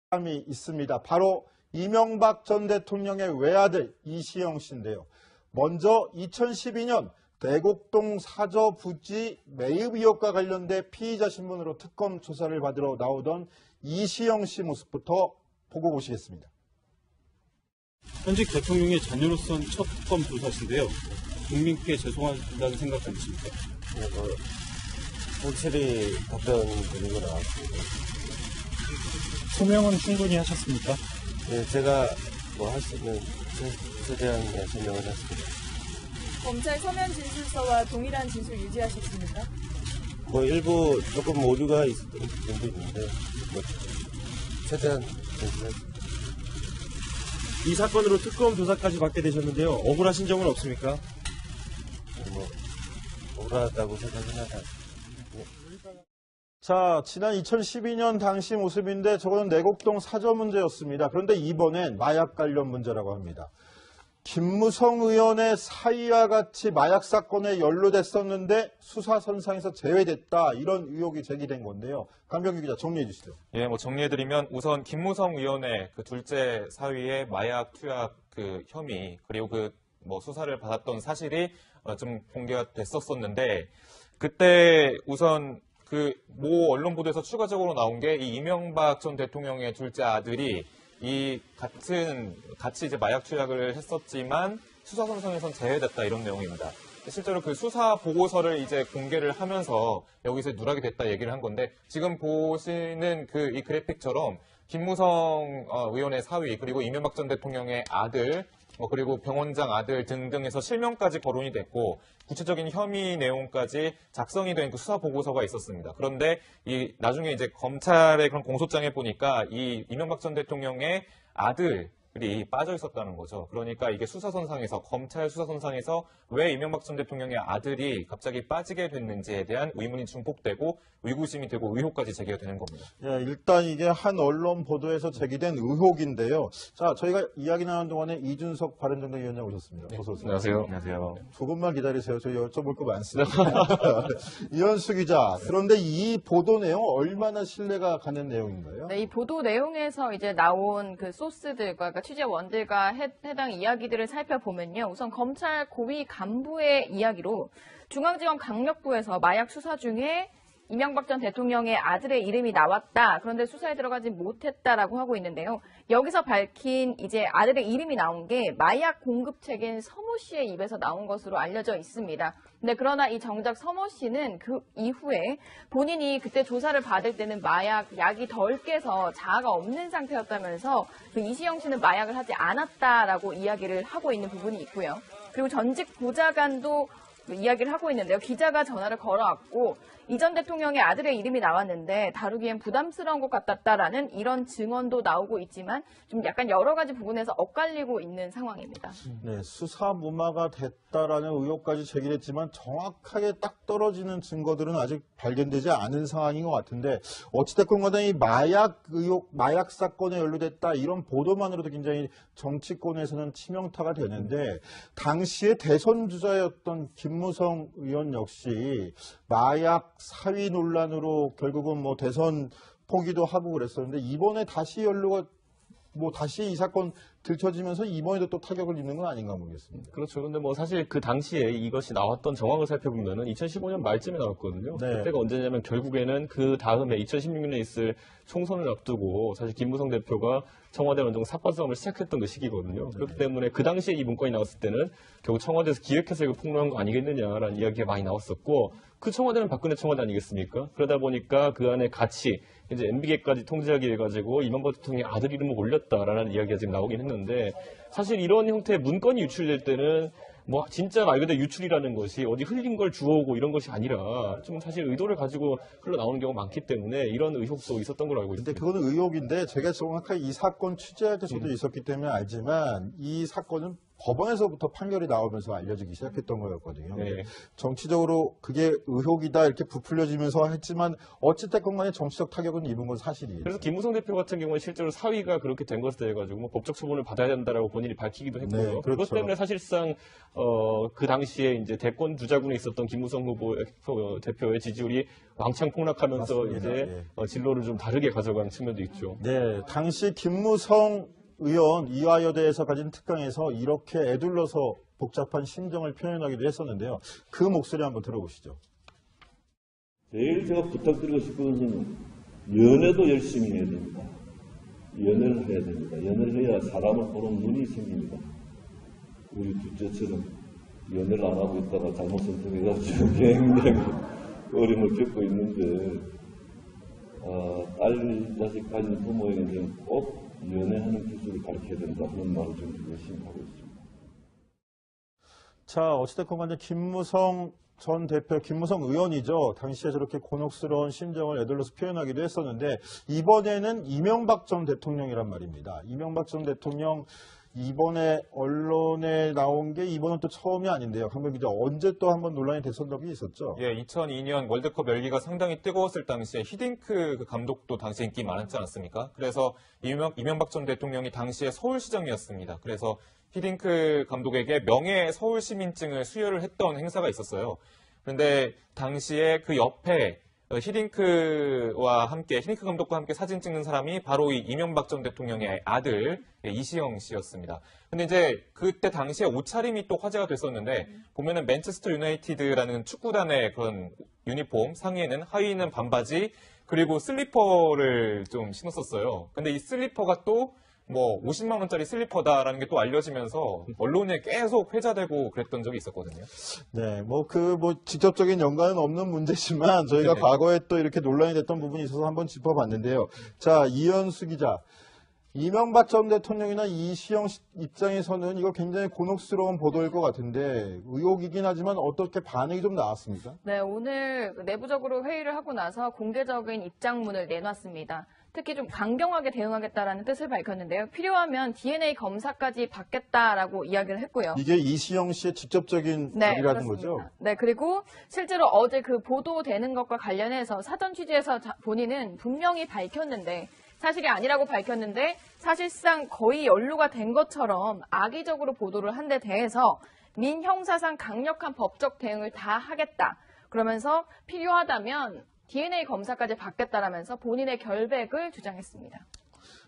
사람이 있습니다. 바로 이명박 전 대통령의 외아들 이시영 씨인데요. 먼저 2012년 대곡동 사저 부지 매입 의혹과 관련돼 피의자 신분으로 특검 조사를 받으러 나오던 이시영 씨 모습부터 보고 오시겠습니다. 현직 대통령의 자녀로선 첫 특검 조사신데요. 국민께 죄송하다는 생각 안 드십니까? 확실히 답변 드리고 나왔습니다. 소명은 충분히 하셨습니까? 네, 제가 할 수 있는 최대한 설명을 했습니다. 검찰 서면 진술서와 동일한 진술 유지하셨습니까? 일부 조금 오류가 있었던 부분도 있는데 최대한 진술했습니다. 이 사건으로 특검 조사까지 받게 되셨는데요. 억울하신 점은 없습니까? 억울하다고 생각은 하지 않습니다. 자, 지난 2012년 당시 모습인데 저거는 내곡동 사저 문제였습니다. 그런데 이번엔 마약 관련 문제라고 합니다. 김무성 의원의 사위와 같이 마약 사건에 연루됐었는데 수사선상에서 제외됐다. 이런 의혹이 제기된 건데요. 강병규 기자 정리해 주시죠. 예, 정리해드리면 우선 김무성 의원의 그 둘째 사위의 마약 투약 혐의 그리고 수사를 받았던 사실이 좀 공개가 됐었었는데 그때 우선 모 언론 보도에서 추가적으로 나온 게 이 이명박 전 대통령의 둘째 아들이 같이 이제 마약 투약을 했었지만 수사선상에선 제외됐다 이런 내용입니다. 실제로 그 수사 보고서를 이제 공개를 하면서 여기서 누락이 됐다 얘기를 한 건데 지금 보시는 이 그래픽처럼 김무성 의원의 사위 그리고 이명박 전 대통령의 아들 그리고 병원장 아들 등등해서 실명까지 거론이 됐고 구체적인 혐의 내용까지 작성이 된 그 수사 보고서가 있었습니다. 그런데 나중에 이제 검찰의 그런 공소장에 보니까 이 이명박 전 대통령의 아들이 빠져 있었다는 거죠. 그러니까 이게 검찰 수사선상에서 왜 이명박 전 대통령의 아들이 갑자기 빠지게 됐는지에 대한 의문이 증폭되고 의구심이 되고 의혹까지 제기가 되는 겁니다. 예, 일단 이게 한 언론 보도에서 제기된 의혹인데요. 자, 저희가 이야기 나눈 동안에 이준석 바른정당 위원장 오셨습니다. 어서 오세요. 안녕하세요. 안녕하세요. 조금만 기다리세요. 저희 여쭤볼 거 많습니다. 이현수 기자, 그런데 이 보도 내용 얼마나 신뢰가 가는 내용인가요? 네, 이 보도 내용에서 이제 나온 그 소스들과 그러니까 취재원들과 해당 이야기들을 살펴보면요. 우선 검찰 고위 간부의 이야기로 중앙지검 강력부에서 마약 수사 중에 이명박 전 대통령의 아들의 이름이 나왔다. 그런데 수사에 들어가지 못했다라고 하고 있는데요. 여기서 밝힌 이제 아들의 이름이 나온 게 마약 공급책인 서모 씨의 입에서 나온 것으로 알려져 있습니다. 근데 그러나 이 정작 서모 씨는 그 이후에 본인이 그때 조사를 받을 때는 약이 덜 깨서 자아가 없는 상태였다면서 그 이시영 씨는 마약을 하지 않았다라고 이야기를 하고 있는 부분이 있고요. 그리고 전직 보좌관도 이야기를 하고 있는데요. 기자가 전화를 걸어왔고 이 전 대통령의 아들의 이름이 나왔는데 다루기엔 부담스러운 것 같았다라는 이런 증언도 나오고 있지만 좀 약간 여러 가지 부분에서 엇갈리고 있는 상황입니다. 네, 수사 무마가 됐다라는 의혹까지 제기됐지만 정확하게 딱 떨어지는 증거들은 아직 발견되지 않은 상황인 것 같은데 어찌됐건 간에 이 마약 의혹, 마약 사건에 연루됐다 이런 보도만으로도 굉장히 정치권에서는 치명타가 되는데 당시에 대선 주자였던 김무성 의원 역시 마약 사위 논란으로 결국은 대선 포기도 하고 그랬었는데 이번에 다시 연루가 다시 이 사건 들춰지면서 이번에도 또 타격을 입는 건 아닌가 모르겠습니다. 그렇죠. 근데 사실 그 당시에 이것이 나왔던 정황을 살펴보면은 2015년 말쯤에 나왔거든요. 네. 그때가 언제냐면 결국에는 그 다음에 2016년에 있을 총선을 앞두고 사실 김무성 대표가 청와대 원정 삿바싸움을 시작했던 그 시기거든요. 그렇기 때문에 그 당시에 이 문건이 나왔을 때는 결국 청와대에서 기획해서 이거 폭로한 거 아니겠느냐라는 이야기가 많이 나왔었고 그 청와대는 박근혜 청와대 아니겠습니까? 그러다 보니까 그 안에 같이 이제 MB계까지 통제하기 해가지고 이명박 대통령의 아들 이름을 올렸다라는 이야기가 지금 나오긴 했는데 사실 이런 형태의 문건이 유출될 때는 진짜 말 그대로 유출이라는 것이 어디 흘린 걸 주워오고 이런 것이 아니라 좀 사실 의도를 가지고 흘러나오는 경우가 많기 때문에 이런 의혹도 있었던 걸로 알고 있습니다. 근데 그거는 의혹인데 제가 정확하게 이 사건 취재할 때 저도 있었기 때문에 알지만 이 사건은 법원에서부터 판결이 나오면서 알려지기 시작했던 거였거든요. 네. 정치적으로 그게 의혹이다 이렇게 부풀려지면서 했지만 어찌됐건 간에 정치적 타격은 입은 건 사실이에요. 그래서 김무성 대표 같은 경우는 실제로 사위가 그렇게 된 것에 대해 가지고 뭐 법적 처분을 받아야 된다라고 본인이 밝히기도 했고요. 네, 그렇죠. 그것 때문에 사실상 그 당시에 이제 대권 주자군에 있었던 김무성 대표의 지지율이 왕창 폭락하면서 맞습니다. 이제 예. 진로를 좀 다르게 가져간 측면도 있죠. 네, 당시 김무성 의원 이화여대에서 가진 특강에서 이렇게 애둘러서 복잡한 심정을 표현하기도 했었는데요. 그 목소리 한번 들어보시죠. 제일 제가 부탁드리고 싶은 것은 연애도 열심히 해야 됩니다. 연애를 해야 됩니다. 연애를 해야 사람을 보는 눈이 생깁니다. 우리 둘째처럼 연애를 안 하고 있다가 잘못 선택해가지고 굉장히 어려움을 겪고 있는데 딸 자식 가진 부모에게는 꼭 연애하는 기술을 가르쳐야 된다. 그런 말을 좀 열심히 하고 있습니다. 자, 어찌됐건 간에 김무성 전 대표, 김무성 의원이죠. 당시에 저렇게 곤혹스러운 심정을 애들러서 표현하기도 했었는데 이번에는 이명박 전 대통령이란 말입니다. 이명박 전 대통령 이번에 언론에 나온 게 이번은 또 처음이 아닌데요. 강변 기자, 언제 또 한번 논란이 됐었던 적이 있었죠? 예, 2002년 월드컵 열기가 상당히 뜨거웠을 당시에 히딩크 그 감독도 당시에 인기 많았지 않았습니까? 그래서 이명박 전 대통령이 당시에 서울시장이었습니다. 그래서 히딩크 감독에게 명예 서울시민증을 수여를 했던 행사가 있었어요. 그런데 당시에 그 옆에 히딩크 감독과 함께 사진 찍는 사람이 바로 이 이명박 전 대통령의 아들 이시영 씨였습니다. 근데 이제 그때 당시에 옷차림이 또 화제가 됐었는데 보면은 맨체스터 유나이티드라는 축구단의 그런 유니폼 상의에는 하의는 반바지 그리고 슬리퍼를 좀 신었었어요. 근데 이 슬리퍼가 또 뭐 50만 원짜리 슬리퍼다라는 게 또 알려지면서 언론에 계속 회자되고 그랬던 적이 있었거든요. 네, 직접적인 연관은 없는 문제지만 저희가 네네. 과거에 또 이렇게 논란이 됐던 부분이 있어서 한번 짚어봤는데요. 자, 이현수 기자. 이명박 전 대통령이나 이시영 씨 입장에서는 이거 굉장히 곤혹스러운 보도일 것 같은데 의혹이긴 하지만 어떻게 반응이 좀 나왔습니까? 네, 오늘 내부적으로 회의를 하고 나서 공개적인 입장문을 내놨습니다. 특히 좀 강경하게 대응하겠다라는 뜻을 밝혔는데요. 필요하면 DNA 검사까지 받겠다라고 이야기를 했고요. 이게 이시영 씨의 직접적인 네, 얘기라는 그렇습니다. 거죠? 네, 그리고 실제로 어제 그 보도되는 것과 관련해서 사전 취재에서 본인은 분명히 밝혔는데 사실이 아니라고 밝혔는데 사실상 거의 연루가 된 것처럼 악의적으로 보도를 한 데 대해서 민형사상 강력한 법적 대응을 다 하겠다. 그러면서 필요하다면 DNA 검사까지 받겠다라면서 본인의 결백을 주장했습니다.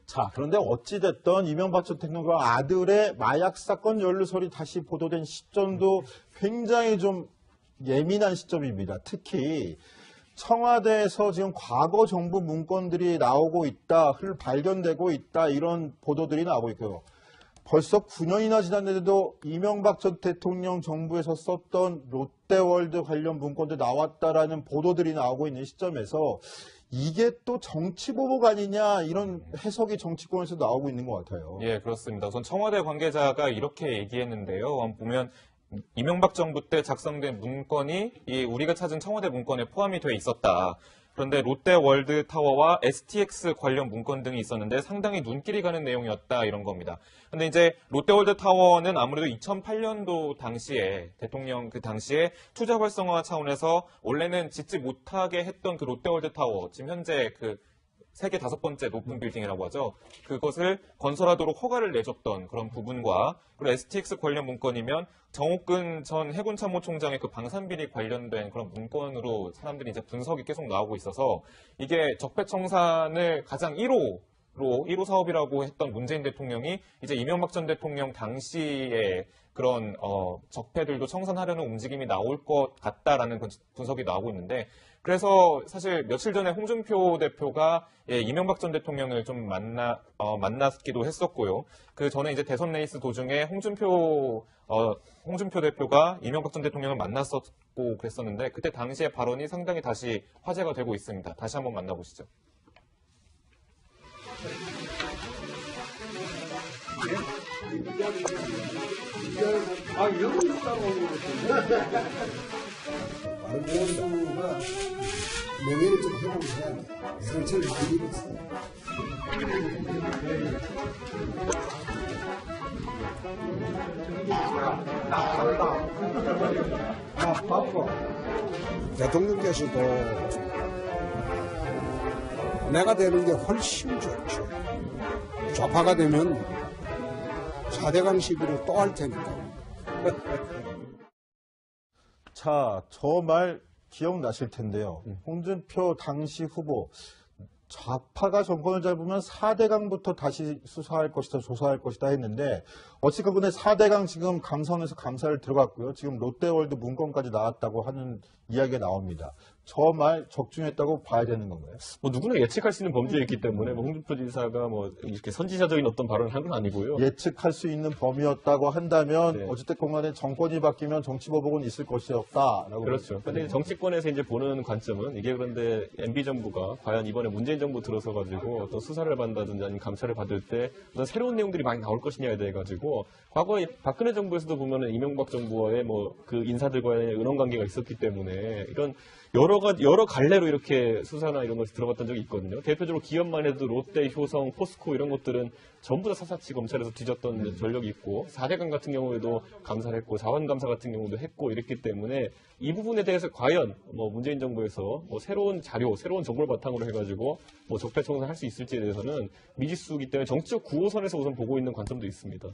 자, 그런데 어찌됐든 이명박 전 대통령과 아들의 마약 사건 연루설이 다시 보도된 시점도 굉장히 좀 예민한 시점입니다. 특히 청와대에서 지금 과거 정부 문건들이 나오고 있다, 발견되고 있다 이런 보도들이 나오고 있고요. 벌써 9년이나 지났는데도 이명박 전 대통령 정부에서 썼던 롯데월드 관련 문건도 나왔다라는 보도들이 나오고 있는 시점에서 이게 또 정치보복 아니냐 이런 해석이 정치권에서 나오고 있는 것 같아요. 예, 그렇습니다. 우선 청와대 관계자가 이렇게 얘기했는데요. 보면 이명박 정부 때 작성된 문건이 우리가 찾은 청와대 문건에 포함이 돼 있었다. 그런데 롯데월드 타워와 STX 관련 문건 등이 있었는데 상당히 눈길이 가는 내용이었다 이런 겁니다. 근데 이제 롯데월드 타워는 아무래도 2008년도 당시에 대통령 그 당시에 투자 활성화 차원에서 원래는 짓지 못하게 했던 그 롯데월드 타워 지금 현재 그 세계 5번째 높은 빌딩이라고 하죠. 그것을 건설하도록 허가를 내줬던 그런 부분과 그리고 STX 관련 문건이면 정옥근 전 해군참모총장의 그 방산비리 관련된 그런 문건으로 사람들이 이제 분석이 계속 나오고 있어서 이게 적폐청산을 가장 1호 사업이라고 했던 문재인 대통령이 이제 이명박 전 대통령 당시에 그런 적폐들도 청산하려는 움직임이 나올 것 같다라는 분석이 나오고 있는데 그래서 사실 며칠 전에 홍준표 대표가 이명박 전 대통령을 좀 만났기도 했었고요. 그 전에 이제 대선 레이스 도중에 홍준표 대표가 이명박 전 대통령을 만났었고 그랬었는데 그때 당시의 발언이 상당히 다시 화제가 되고 있습니다. 다시 한번 만나보시죠. 다른 정부가 명예를 좀 회복해야 돼. 상처를 많이 입었어. 대통령께서도 내가 되는 게 훨씬 좋죠. 좌파가 되면 4대강 시비를 또 할 테니까. 자, 저 말 기억나실 텐데요. 홍준표 당시 후보, 좌파가 정권을 잡으면 4대강부터 다시 수사할 것이다, 조사할 것이다 했는데, 어찌됐건 근데 4대강 지금 감사원에서 감사를 들어갔고요. 지금 롯데월드 문건까지 나왔다고 하는 이야기가 나옵니다. 저 말 적중했다고 봐야 되는 건가요? 뭐 누구나 예측할 수 있는 범죄였기 때문에 뭐 홍준표 지사가 뭐 이렇게 선지자적인 어떤 발언을 한 건 아니고요. 예측할 수 있는 범위였다고 한다면 네. 어찌됐건 간에 정권이 바뀌면 정치보복은 있을 것이었다라고. 그렇죠. 근데 정치권에서 이제 보는 관점은 이게 그런데 MB 정부가 과연 이번에 문재인 정부 들어서 가지고 어떤 수사를 받는다든지 아니면 감찰을 받을 때 어떤 새로운 내용들이 많이 나올 것이냐에 대해 가지고 과거에 박근혜 정부에서도 보면은 이명박 정부와의 뭐 그 인사들과의 은원 관계가 있었기 때문에 이런 여러 갈래로 이렇게 수사나 이런 것이 들어갔던 적이 있거든요. 대표적으로 기업만 해도 롯데, 효성, 포스코 이런 것들은 전부 다 사사치 검찰에서 뒤졌던 전력이 있고 4대강 같은 경우에도 감사를 했고 자원감사 같은 경우도 했고 이랬기 때문에 이 부분에 대해서 과연 뭐 문재인 정부에서 뭐 새로운 자료, 새로운 정보를 바탕으로 해가지고 뭐 적폐청산 할 수 있을지에 대해서는 미지수이기 때문에 정치적 9호선에서 우선 보고 있는 관점도 있습니다.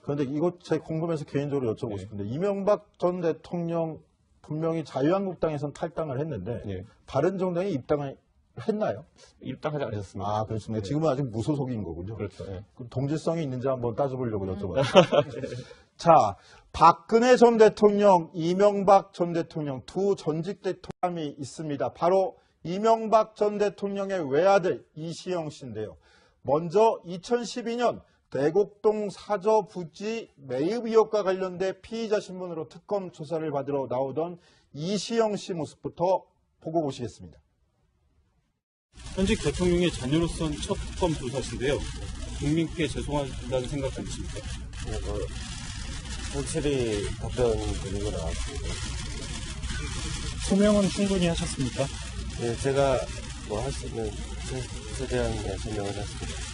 그런데 이거 제가 궁금해서 개인적으로 여쭤보고 싶은데 이명박 전 대통령 분명히 자유한국당에선 탈당을 했는데 예. 바른정당에 입당을 했나요? 입당하지 않으셨습니다. 아, 그렇습니다. 지금은 아직 무소속인 거군요. 그렇죠. 예. 그럼 동질성이 있는지 한번 따져보려고 여쭤봤습니다. 자, 박근혜 전 대통령, 이명박 전 대통령 두 전직 대통령이 있습니다. 바로 이명박 전 대통령의 외아들 이시영 씨인데요. 먼저 2012년 대곡동 사저 부지 매입 의혹과 관련돼 피의자 신문으로 특검 조사를 받으러 나오던 이시영 씨 모습부터 보고 보시겠습니다. 현직 대통령의 자녀로선 첫 특검 조사신데요. 국민께 죄송하다는 생각 드십니까? 확실히 답변 드리고 나왔습니다. 소명은 충분히 하셨습니까? 예, 제가 뭐 할 수 있는 최대한 설명을 했습니다.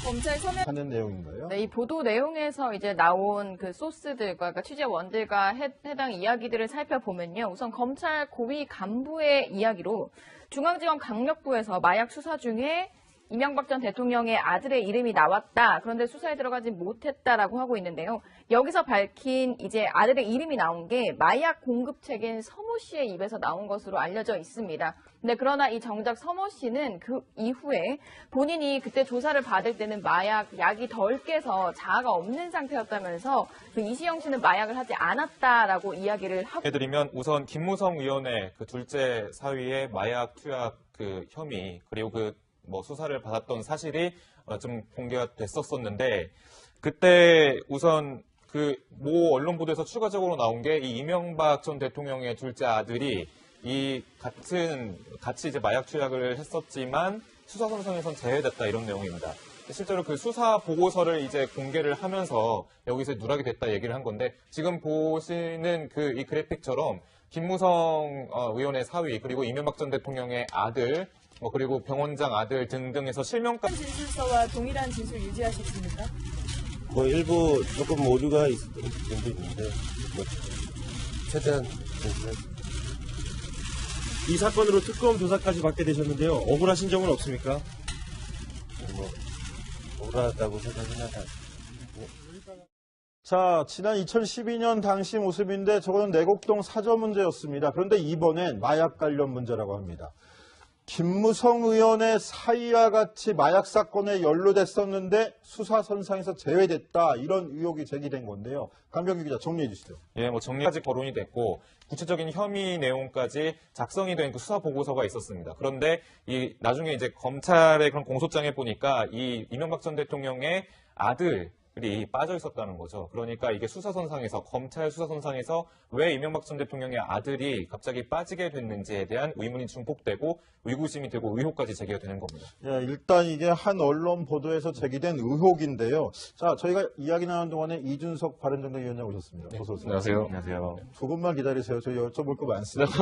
검찰 서면 하는 내용인가요? 네, 이 보도 내용에서 이제 나온 그 소스들과 그러니까 취재원들과 해당 이야기들을 살펴보면요. 우선 검찰 고위 간부의 이야기로 중앙지검 강력부에서 마약 수사 중에 이명박 전 대통령의 아들의 이름이 나왔다. 그런데 수사에 들어가지 못했다라고 하고 있는데요. 여기서 밝힌 이제 아들의 이름이 나온 게 마약 공급책인 서모 씨의 입에서 나온 것으로 알려져 있습니다. 근데 그러나 이 정작 서모 씨는 그 이후에 본인이 그때 조사를 받을 때는 약이 덜 깨서 자아가 없는 상태였다면서 그 이시영 씨는 마약을 하지 않았다라고 이야기를 하고 해드리면 우선 김무성 의원의 그 둘째 사위의 마약 투약 그 혐의 그리고 그 뭐 수사를 받았던 사실이 좀 공개가 됐었었는데 그때 우선 그 모 언론 보도에서 추가적으로 나온 게 이 이명박 전 대통령의 둘째 아들이 이 같이 이제 마약 투약을 했었지만 수사 선상에선 제외됐다 이런 내용입니다. 실제로 그 수사 보고서를 이제 공개를 하면서 여기서 누락이 됐다 얘기를 한 건데 지금 보시는 그 이 그래픽처럼 김무성 의원의 사위 그리고 이명박 전 대통령의 아들 뭐 그리고 병원장 아들 등등해서 실명까지 진술서와 동일한 진술 유지하셨습니까? 뭐 일부 조금 오류가 있었던 점도 있는데 뭐 최대한 이 사건으로 특검 조사까지 받게 되셨는데요. 억울하신 점은 없습니까? 뭐 억울하다고 생각은 하다. 자, 지난 2012년 당시 모습인데 저거는 내곡동 사저 문제였습니다. 그런데 이번엔 마약 관련 문제라고 합니다. 김무성 의원의 사위와 같이 마약 사건에 연루됐었는데 수사선상에서 제외됐다. 이런 의혹이 제기된 건데요. 강병규 기자 정리해 주시죠. 예, 뭐 정리까지 거론이 됐고 구체적인 혐의 내용까지 작성이 된 그 수사 보고서가 있었습니다. 그런데 이 나중에 이제 검찰의 그런 공소장에 보니까 이 이명박 전 대통령의 아들이 빠져 있었다는 거죠. 그러니까 이게 수사선상에서 검찰 수사선상에서 왜 이명박 전 대통령의 아들이 갑자기 빠지게 됐는지에 대한 의문이 증폭되고 의구심이 되고 의혹까지 제기가 되는 겁니다. 예, 일단 이게 한 언론 보도에서 제기된 의혹인데요. 자, 저희가 이야기 나눈 동안에 이준석 바른정당 위원장 오셨습니다. 어서 오세요. 안녕하세요. 안녕하세요. 조금만 기다리세요. 저희 여쭤볼 거 많습니다.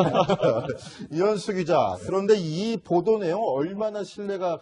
이현수 기자. 그런데 이 보도 내용 얼마나 신뢰가